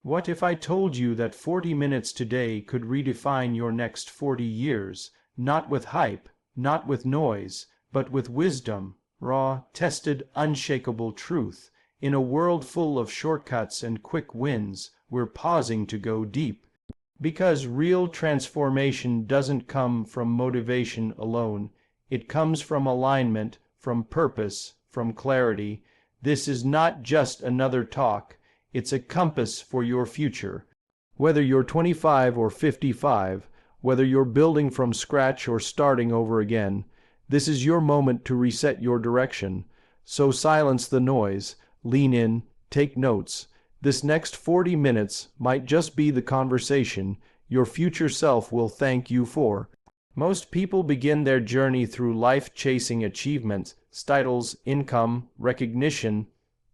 What if I told you that 40 minutes today could redefine your next 40 years, not with hype, not with noise, but with wisdom, raw, tested, unshakable truth? In a world full of shortcuts and quick wins, we're pausing to go deep. Because real transformation doesn't come from motivation alone. It comes from alignment, from purpose, from clarity. This is not just another talk. It's a compass for your future. Whether you're 25 or 55, whether you're building from scratch or starting over again, this is your moment to reset your direction. So silence the noise, lean in, take notes. This next 40 minutes might just be the conversation your future self will thank you for. Most people begin their journey through life chasing achievements, titles, income, recognition,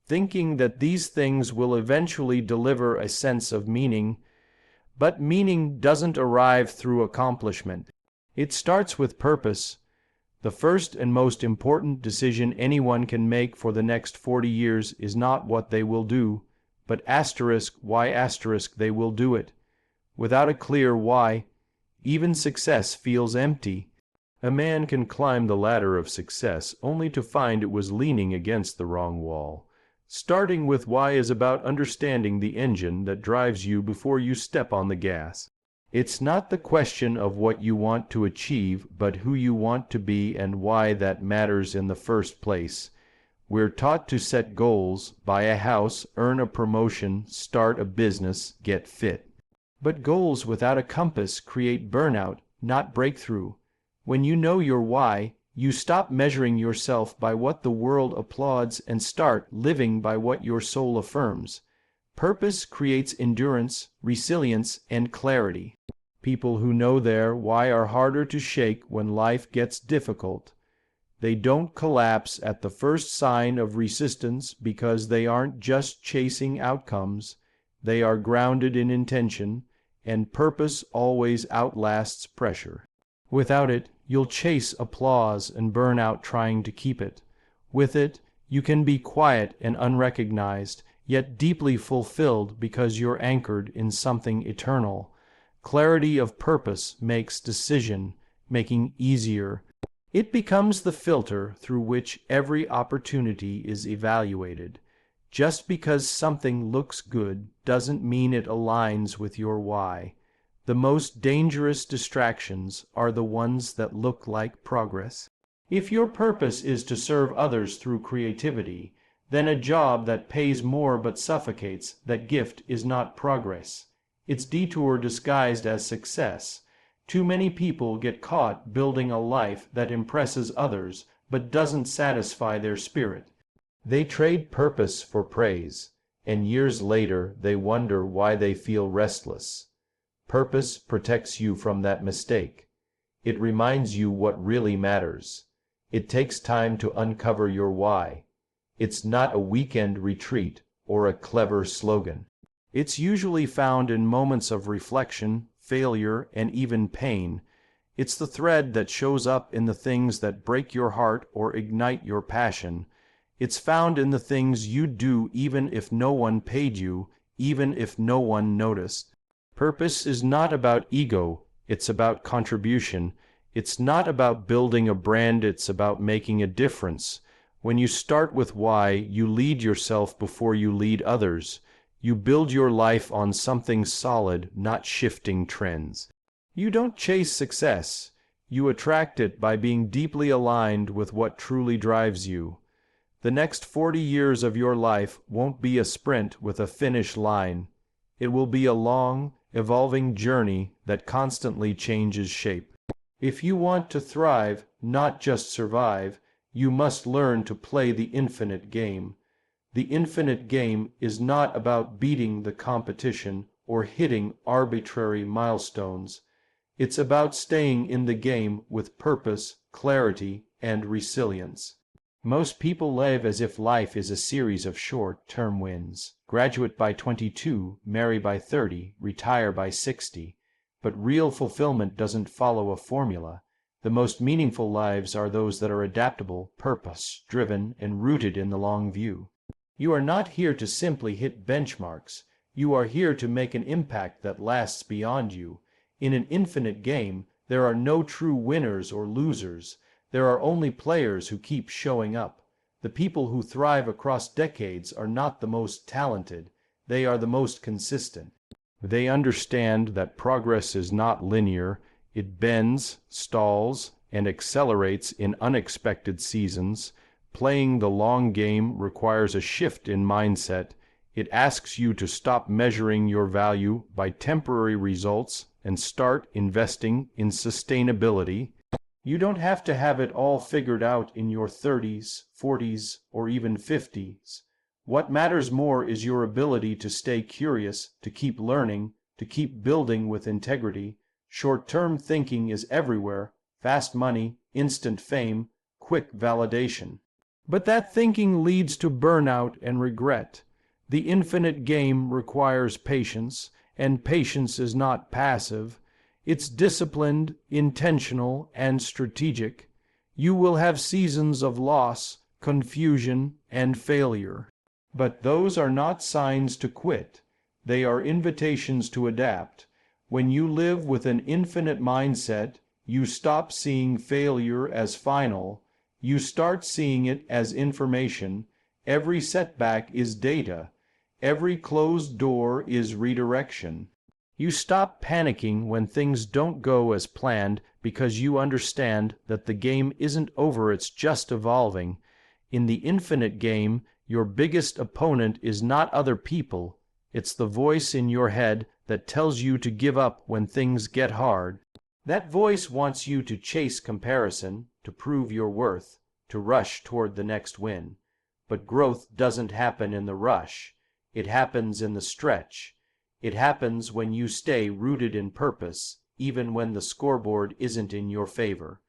thinking that these things will eventually deliver a sense of meaning. But meaning doesn't arrive through accomplishment. It starts with purpose. The first and most important decision anyone can make for the next 40 years is not what they will do, but why they will do it. Without a clear why, even success feels empty. A man can climb the ladder of success only to find it was leaning against the wrong wall. Starting with why is about understanding the engine that drives you before you step on the gas. It's not the question of what you want to achieve, but who you want to be and why that matters in the first place. We're taught to set goals, buy a house, earn a promotion, start a business, get fit. But goals without a compass create burnout, not breakthrough. When you know your why, you stop measuring yourself by what the world applauds and start living by what your soul affirms. Purpose creates endurance, resilience, and clarity. People who know their why are harder to shake when life gets difficult. They don't collapse at the first sign of resistance because they aren't just chasing outcomes. They are grounded in intention, and purpose always outlasts pressure. Without it, you'll chase applause and burn out trying to keep it. With it, you can be quiet and unrecognized, yet deeply fulfilled because you're anchored in something eternal. Clarity of purpose makes decision-making easier. It becomes the filter through which every opportunity is evaluated. Just because something looks good doesn't mean it aligns with your why. The most dangerous distractions are the ones that look like progress. If your purpose is to serve others through creativity, then a job that pays more but suffocates, that gift is not progress. It's detour disguised as success. Too many people get caught building a life that impresses others but doesn't satisfy their spirit. They trade purpose for praise, and years later they wonder why they feel restless. Purpose protects you from that mistake. It reminds you what really matters. It takes time to uncover your why. It's not a weekend retreat or a clever slogan. It's usually found in moments of reflection, failure, and even pain. It's the thread that shows up in the things that break your heart or ignite your passion. It's found in the things you do even if no one paid you, even if no one noticed. Purpose is not about ego, it's about contribution. It's not about building a brand, it's about making a difference. When you start with why, you lead yourself before you lead others. You build your life on something solid, not shifting trends. You don't chase success. You attract it by being deeply aligned with what truly drives you. The next 40 years of your life won't be a sprint with a finish line. It will be a long, evolving journey that constantly changes shape. If you want to thrive, not just survive, you must learn to play the infinite game. The infinite game is not about beating the competition or hitting arbitrary milestones. It's about staying in the game with purpose, clarity, and resilience. Most people live as if life is a series of short-term wins. Graduate by 22, marry by 30, retire by 60. But real fulfillment doesn't follow a formula. The most meaningful lives are those that are adaptable, purpose-driven, and rooted in the long view. You are not here to simply hit benchmarks. You are here to make an impact that lasts beyond you. In an infinite game, there are no true winners or losers. There are only players who keep showing up. The people who thrive across decades are not the most talented. They are the most consistent. They understand that progress is not linear. It bends, stalls, and accelerates in unexpected seasons. Playing the long game requires a shift in mindset. It asks you to stop measuring your value by temporary results and start investing in sustainability. You don't have to have it all figured out in your 30s, 40s, or even 50s. What matters more is your ability to stay curious, to keep learning, to keep building with integrity. Short-term thinking is everywhere: fast money, instant fame, quick validation. But that thinking leads to burnout and regret. The infinite game requires patience, and patience is not passive. It's disciplined, intentional, and strategic. You will have seasons of loss, confusion, and failure. But those are not signs to quit. They are invitations to adapt. When you live with an infinite mindset, you stop seeing failure as final. You start seeing it as information. Every setback is data. Every closed door is redirection. You stop panicking when things don't go as planned because you understand that the game isn't over, it's just evolving. In the infinite game, your biggest opponent is not other people. It's the voice in your head that tells you to give up when things get hard. That voice wants you to chase comparison, to prove your worth, to rush toward the next win. But growth doesn't happen in the rush. It happens in the stretch. It happens when you stay rooted in purpose, even when the scoreboard isn't in your favor.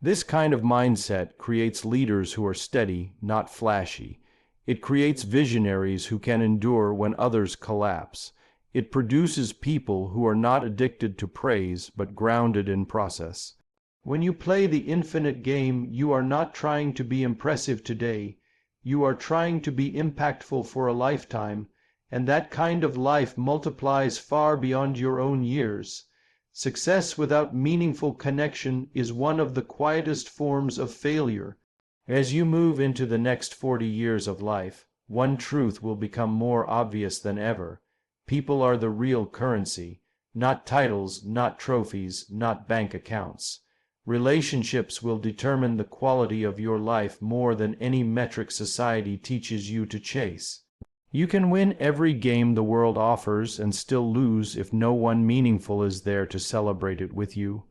This kind of mindset creates leaders who are steady, not flashy. It creates visionaries who can endure when others collapse. It produces people who are not addicted to praise, but grounded in process. When you play the infinite game, you are not trying to be impressive today. You are trying to be impactful for a lifetime, and that kind of life multiplies far beyond your own years. Success without meaningful connection is one of the quietest forms of failure. As you move into the next 40 years of life, one truth will become more obvious than ever. People are the real currency, not titles, not trophies, not bank accounts. Relationships will determine the quality of your life more than any metric society teaches you to chase. You can win every game the world offers and still lose if no one meaningful is there to celebrate it with you.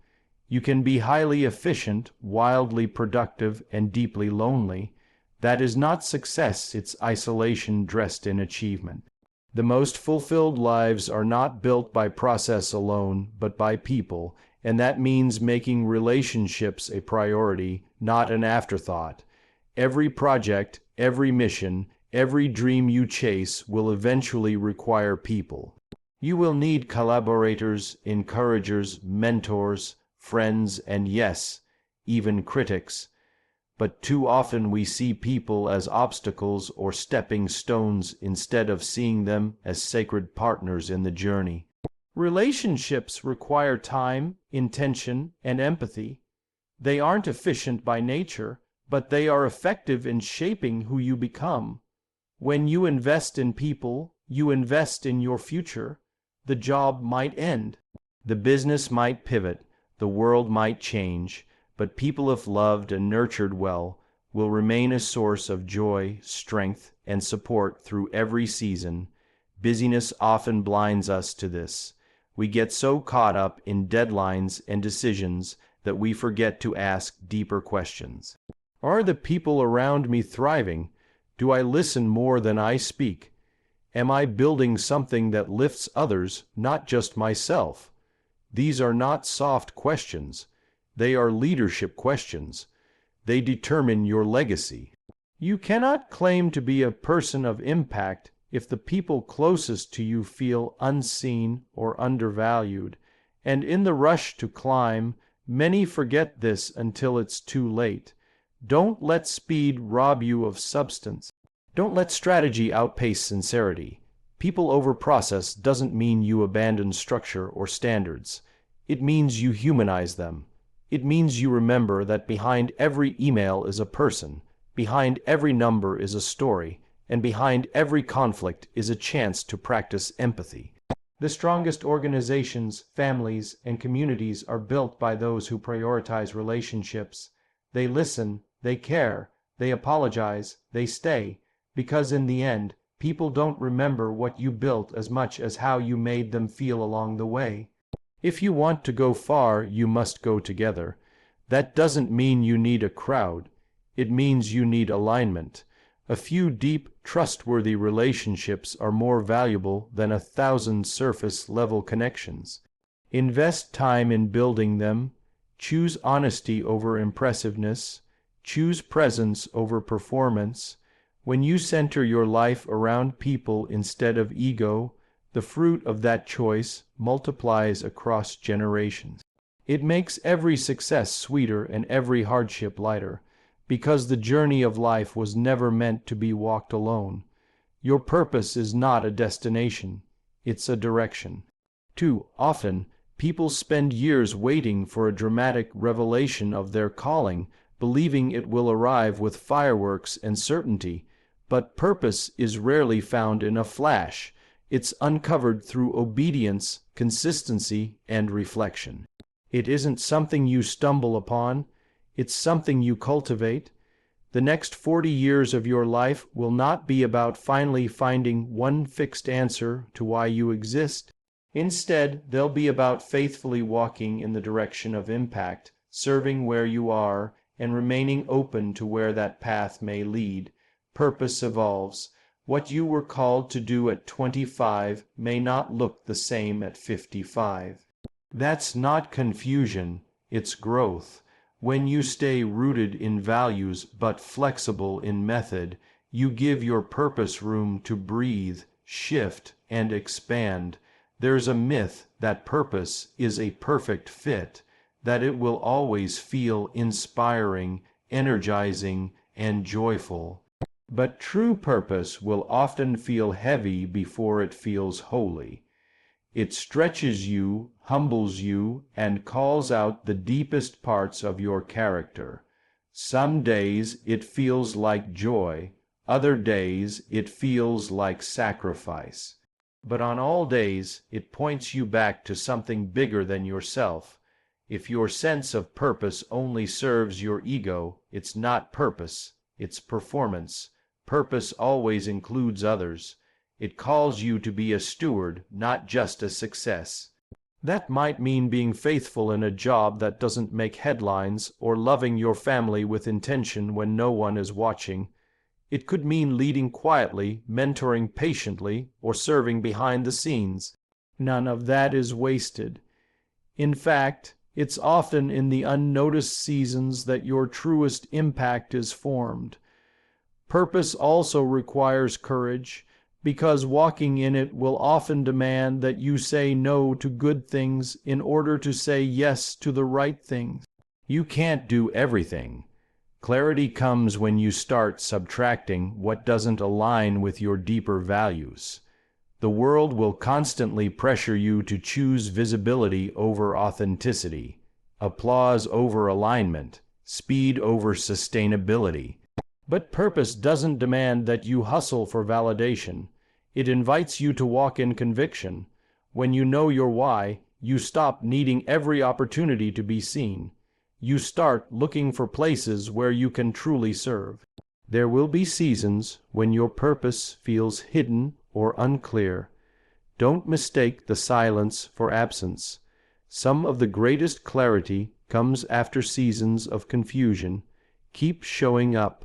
You can be highly efficient, wildly productive, and deeply lonely. That is not success, it's isolation dressed in achievement. The most fulfilled lives are not built by process alone, but by people, and that means making relationships a priority, not an afterthought. Every project, every mission, every dream you chase will eventually require people. You will need collaborators, encouragers, mentors, friends, and yes, even critics. But too often we see people as obstacles or stepping stones instead of seeing them as sacred partners in the journey. Relationships require time, intention, and empathy. They aren't efficient by nature, but they are effective in shaping who you become. When you invest in people, you invest in your future. The job might end. The business might pivot. The world might change. But people, if loved and nurtured well, will remain a source of joy, strength, and support through every season. Busyness often blinds us to this. We get so caught up in deadlines and decisions that we forget to ask deeper questions. Are the people around me thriving? Do I listen more than I speak? Am I building something that lifts others, not just myself? These are not soft questions. They are leadership questions. They determine your legacy. You cannot claim to be a person of impact if the people closest to you feel unseen or undervalued. And in the rush to climb, many forget this until it's too late. Don't let speed rob you of substance. Don't let strategy outpace sincerity. People over process doesn't mean you abandon structure or standards. It means you humanize them. It means you remember that behind every email is a person, behind every number is a story, and behind every conflict is a chance to practice empathy. The strongest organizations, families, and communities are built by those who prioritize relationships. They listen, they care, they apologize, they stay, because in the end, people don't remember what you built as much as how you made them feel along the way. If you want to go far, you must go together. That doesn't mean you need a crowd. It means you need alignment. A few deep, trustworthy relationships are more valuable than 1,000 surface-level connections. Invest time in building them. Choose honesty over impressiveness. Choose presence over performance. When you center your life around people instead of ego, the fruit of that choice multiplies across generations. It makes every success sweeter and every hardship lighter, because the journey of life was never meant to be walked alone. Your purpose is not a destination, it's a direction. Too often, people spend years waiting for a dramatic revelation of their calling, believing it will arrive with fireworks and certainty. But purpose is rarely found in a flash. It's uncovered through obedience, consistency, and reflection. It isn't something you stumble upon. It's something you cultivate. The next 40 years of your life will not be about finally finding one fixed answer to why you exist. Instead, they'll be about faithfully walking in the direction of impact, serving where you are, and remaining open to where that path may lead. Purpose evolves. What you were called to do at 25 may not look the same at 55. That's not confusion, it's growth. When you stay rooted in values but flexible in method, you give your purpose room to breathe, shift, and expand. There's a myth that purpose is a perfect fit, that it will always feel inspiring, energizing, and joyful. But true purpose will often feel heavy before it feels holy. It stretches you, humbles you, and calls out the deepest parts of your character. Some days it feels like joy, other days it feels like sacrifice. But on all days it points you back to something bigger than yourself. If your sense of purpose only serves your ego, it's not purpose, it's performance. Purpose always includes others. It calls you to be a steward, not just a success. That might mean being faithful in a job that doesn't make headlines, or loving your family with intention when no one is watching. It could mean leading quietly, mentoring patiently, or serving behind the scenes. None of that is wasted. In fact, it's often in the unnoticed seasons that your truest impact is formed. Purpose also requires courage, because walking in it will often demand that you say no to good things in order to say yes to the right things. You can't do everything. Clarity comes when you start subtracting what doesn't align with your deeper values. The world will constantly pressure you to choose visibility over authenticity, applause over alignment, speed over sustainability. But purpose doesn't demand that you hustle for validation. It invites you to walk in conviction. When you know your why, you stop needing every opportunity to be seen. You start looking for places where you can truly serve. There will be seasons when your purpose feels hidden or unclear. Don't mistake the silence for absence. Some of the greatest clarity comes after seasons of confusion. Keep showing up.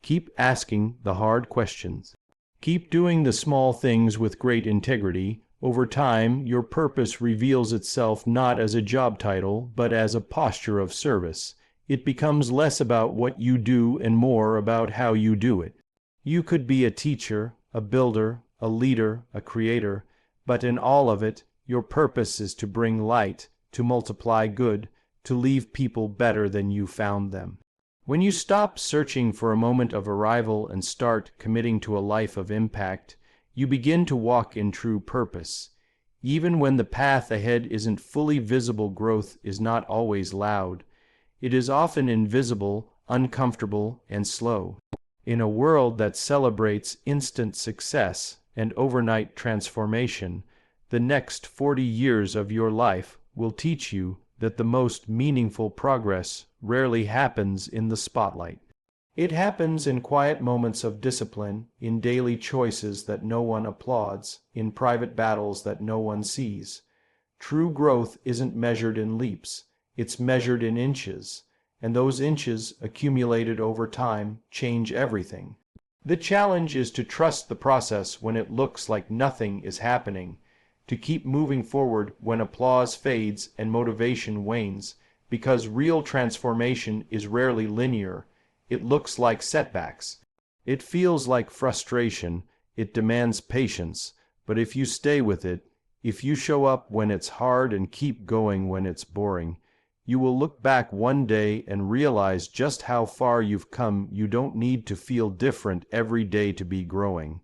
Keep asking the hard questions. Keep doing the small things with great integrity. Over time, your purpose reveals itself not as a job title, but as a posture of service. It becomes less about what you do and more about how you do it. You could be a teacher, a builder, a leader, a creator, but in all of it, your purpose is to bring light, to multiply good, to leave people better than you found them. When you stop searching for a moment of arrival and start committing to a life of impact, You begin to walk in true purpose. Even when the path ahead isn't fully visible, growth is not always loud. It is often invisible, uncomfortable, and slow. In a world that celebrates instant success and overnight transformation, the next 40 years of your life will teach you that the most meaningful progress rarely happens in the spotlight. It happens in quiet moments of discipline, in daily choices that no one applauds, in private battles that no one sees. True growth isn't measured in leaps, it's measured in inches, and those inches, accumulated over time, change everything. The challenge is to trust the process when it looks like nothing is happening, to keep moving forward when applause fades and motivation wanes, because real transformation is rarely linear. It looks like setbacks. It feels like frustration. It demands patience. But if you stay with it, if you show up when it's hard and keep going when it's boring, you will look back one day and realize just how far you've come. You don't need to feel different every day to be growing.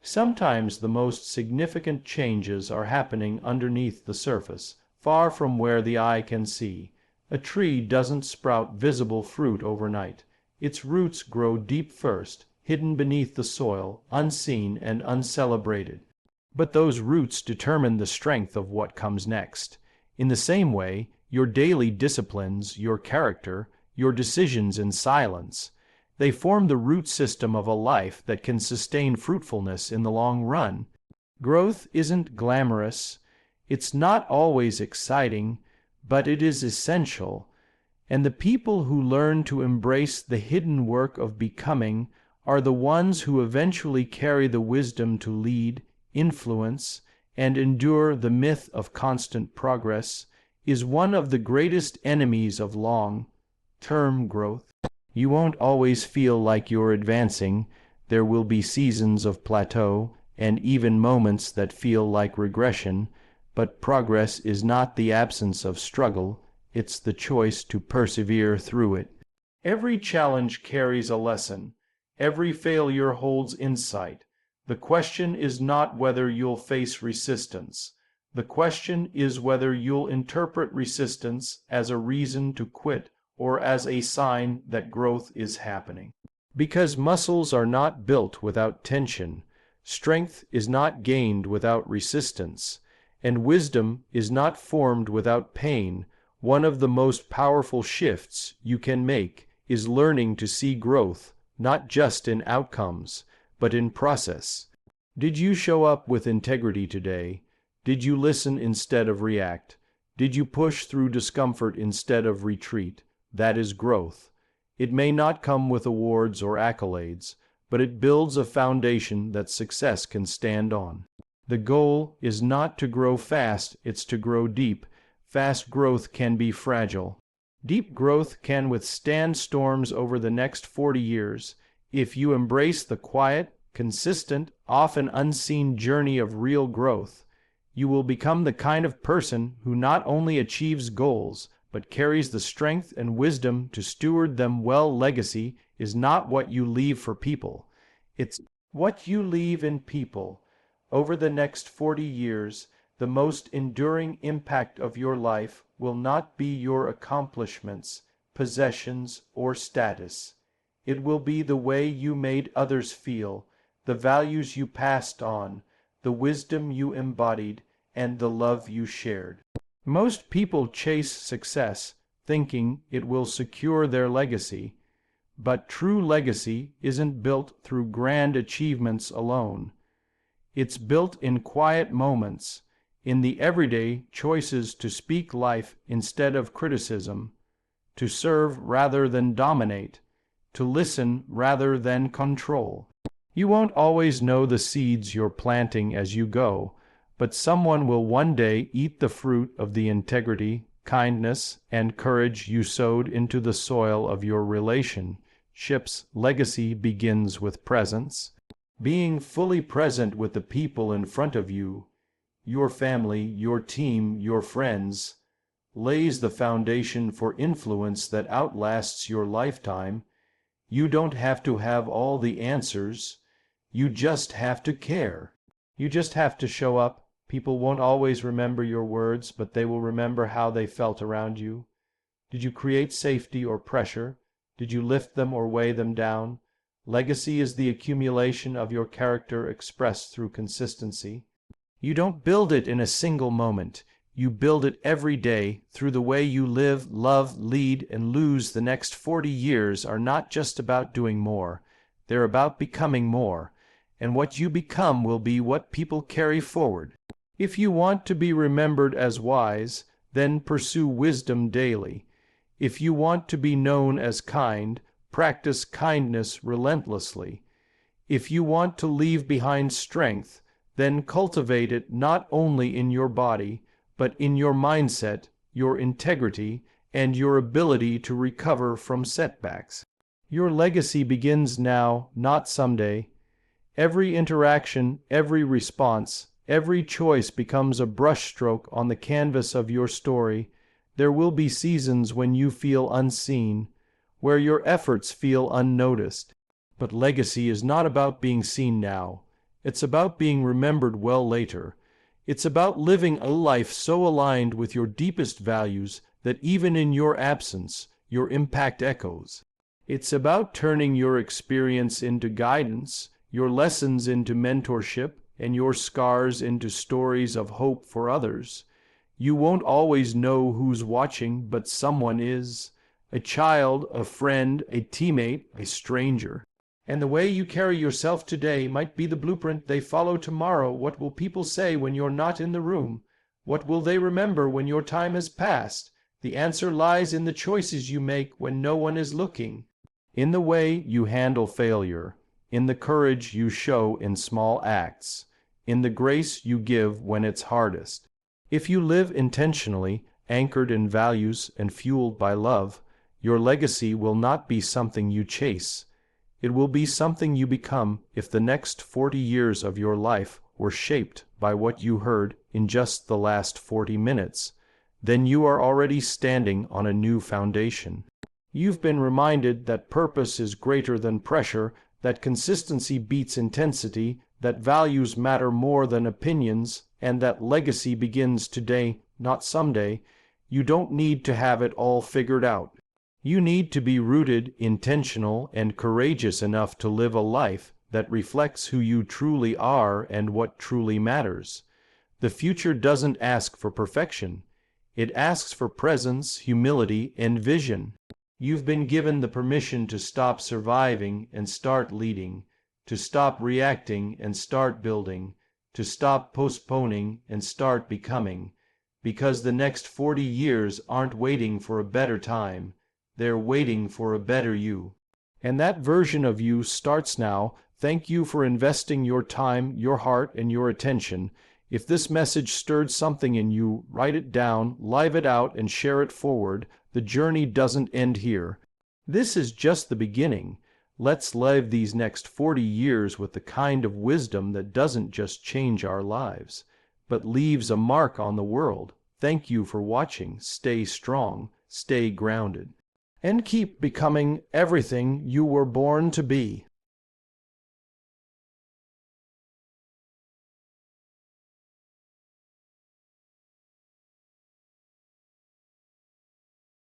Sometimes the most significant changes are happening underneath the surface, far from where the eye can see. A tree doesn't sprout visible fruit overnight. Its roots grow deep first, hidden beneath the soil, unseen and uncelebrated. But those roots determine the strength of what comes next. In the same way, your daily disciplines, your character, your decisions in silence, they form the root system of a life that can sustain fruitfulness in the long run. Growth isn't glamorous. It's not always exciting, but it is essential. And the people who learn to embrace the hidden work of becoming are the ones who eventually carry the wisdom to lead, influence, and endure. The myth of constant progress is one of the greatest enemies of long-term growth. You won't always feel like you're advancing. There will be seasons of plateau and even moments that feel like regression, but progress is not the absence of struggle. It's the choice to persevere through it. Every challenge carries a lesson. Every failure holds insight. The question is not whether you'll face resistance. The question is whether you'll interpret resistance as a reason to quit or as a sign that growth is happening. Because muscles are not built without tension, strength is not gained without resistance, and wisdom is not formed without pain. One of the most powerful shifts you can make is learning to see growth, not just in outcomes, but in process. Did you show up with integrity today? Did you listen instead of react? Did you push through discomfort instead of retreat? That is growth. It may not come with awards or accolades, but it builds a foundation that success can stand on. The goal is not to grow fast, it's to grow deep. Fast growth can be fragile. Deep growth can withstand storms over the next 40 years. If you embrace the quiet, consistent, often unseen journey of real growth, you will become the kind of person who not only achieves goals, but carries the strength and wisdom to steward them well. Legacy is not what you leave for people. It's what you leave in people. Over the next 40 years, the most enduring impact of your life will not be your accomplishments, possessions, or status. It will be the way you made others feel, the values you passed on, the wisdom you embodied, and the love you shared. Most people chase success, thinking it will secure their legacy. But true legacy isn't built through grand achievements alone. It's built in quiet moments, in the everyday choices to speak life instead of criticism, to serve rather than dominate, to listen rather than control. You won't always know the seeds you're planting as you go, but someone will one day eat the fruit of the integrity, kindness, and courage you sowed into the soil of your relationships. Legacy begins with presence. Being fully present with the people in front of you, your family, your team, your friends, lays the foundation for influence that outlasts your lifetime. You don't have to have all the answers. You just have to care. You just have to show up. People won't always remember your words, but they will remember how they felt around you. Did you create safety or pressure? Did you lift them or weigh them down? Legacy is the accumulation of your character expressed through consistency. You don't build it in a single moment. You build it every day through the way you live, love, lead, and lose. The next 40 years are not just about doing more. They're about becoming more. And what you become will be what people carry forward. If you want to be remembered as wise, then pursue wisdom daily. If you want to be known as kind, practice kindness relentlessly. If you want to leave behind strength, then cultivate it not only in your body, but in your mindset, your integrity, and your ability to recover from setbacks. Your legacy begins now, not someday. Every interaction, every response, every choice becomes a brushstroke on the canvas of your story. There will be seasons when you feel unseen, where your efforts feel unnoticed. But legacy is not about being seen now. It's about being remembered well later. It's about living a life so aligned with your deepest values that even in your absence, your impact echoes. It's about turning your experience into guidance, your lessons into mentorship, and your scars into stories of hope for others. You won't always know who's watching, but someone is. A child, a friend, a teammate, a stranger. And the way you carry yourself today might be the blueprint they follow tomorrow. What will people say when you're not in the room? What will they remember when your time has passed? The answer lies in the choices you make when no one is looking, in the way you handle failure, in the courage you show in small acts, in the grace you give when it's hardest. If you live intentionally, anchored in values and fueled by love, your legacy will not be something you chase. It will be something you become. If the next 40 years of your life were shaped by what you heard in just the last 40 minutes, then you are already standing on a new foundation. You've been reminded that purpose is greater than pressure, that consistency beats intensity, that values matter more than opinions, and that legacy begins today, not someday. You don't need to have it all figured out. You need to be rooted, intentional, and courageous enough to live a life that reflects who you truly are and what truly matters. The future doesn't ask for perfection. It asks for presence, humility, and vision. You've been given the permission to stop surviving and start leading, to stop reacting and start building, to stop postponing and start becoming, because the next 40 years aren't waiting for a better time. They're waiting for a better you. And that version of you starts now. Thank you for investing your time, your heart, and your attention. If this message stirred something in you, write it down, live it out, and share it forward. The journey doesn't end here. This is just the beginning. Let's live these next 40 years with the kind of wisdom that doesn't just change our lives, but leaves a mark on the world. Thank you for watching. Stay strong, stay grounded, and keep becoming everything you were born to be.